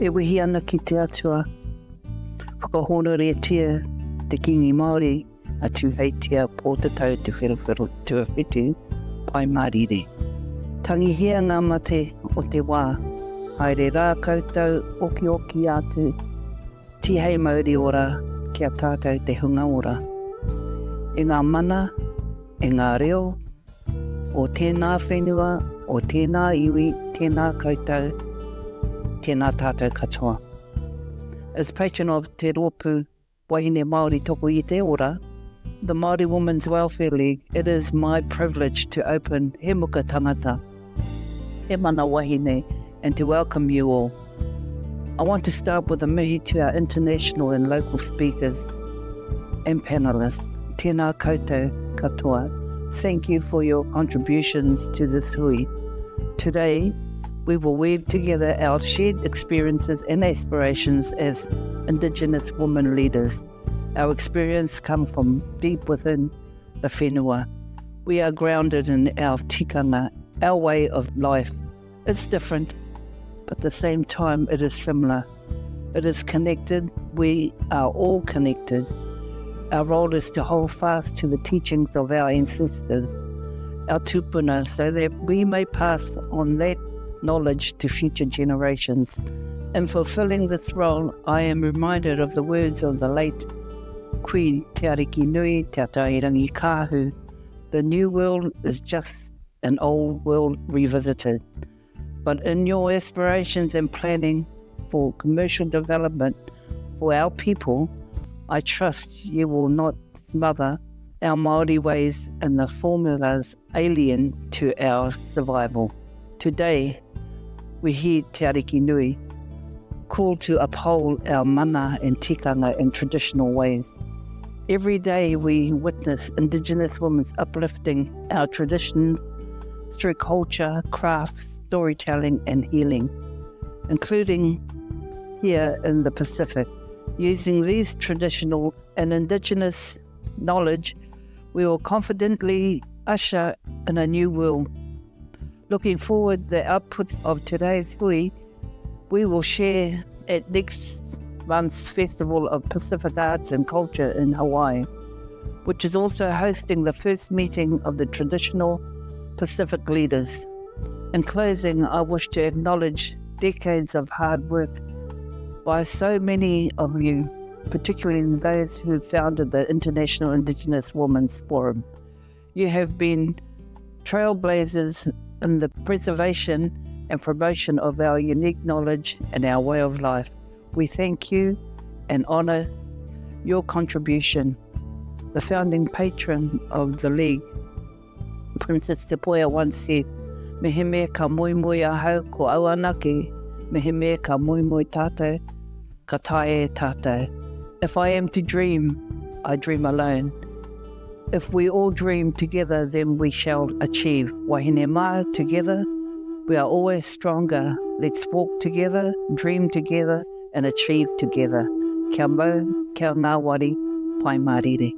E wihi ana ki te atua, whakahonoretia te kingi Māori a tūheitia pōtatau te wherawhero tuawhitu pai marire. Tangihia ngā mate o te wā, haere rā koutou oki atu, tihei Māori ora kia tātou te hunga ora. E ngā mana, e ngā reo, o tēnā whenua, o tēnā iwi, tēnā koutou, tēnā tātou katoa. As patron of Te Rōpū, Wāhine Māori Toko i te ora, the Māori Women's Welfare League, it is my privilege to open He Muka Tangata, He Mana Wāhine, and to welcome you all. I want to start with a mihi to our international and local speakers and panellists. Tēnā koutou katoa. Thank you for your contributions to this hui. Today, we will weave together our shared experiences and aspirations as Indigenous women leaders. Our experience comes from deep within the whenua. We are grounded in our tikanga, our way of life. It's different, but at the same time it is similar. It is connected. We are all connected. Our role is to hold fast to the teachings of our ancestors, our tupuna, so that we may pass on that knowledge to future generations. In fulfilling this role, I am reminded of the words of the late Queen Te Ariki Nui, Te Aotearoa Kāhu. The new world is just an old world revisited. But in your aspirations and planning for commercial development for our people, I trust you will not smother our Māori ways and the formulas alien to our survival. Today, we hear Te Ariki Nui call to uphold our mana and tikanga in traditional ways. Every day we witness Indigenous women uplifting our traditions through culture, crafts, storytelling and healing, including here in the Pacific. Using these traditional and Indigenous knowledge, we will confidently usher in a new world. Looking forward the outputs of today's hui, we will share at next month's Festival of Pacific Arts and Culture in Hawaii, which is also hosting the first meeting of the traditional Pacific leaders. In closing, I wish to acknowledge decades of hard work by so many of you, particularly those who founded the International Indigenous Women's Forum. You have been trailblazers in the preservation and promotion of our unique knowledge and our way of life. We thank you and honour your contribution. The founding patron of the League, Princess Te Poia, once said, "Mehe mea ka moimoi ahau ko au anake, mehe mea ka moimoi tātou, ka tae tātou. If I am to dream, I dream alone. If we all dream together, then we shall achieve. Wāhine mā, together, we are always stronger. Let's walk together, dream together, and achieve together. Kia mau, kia ngā wari, pai marire."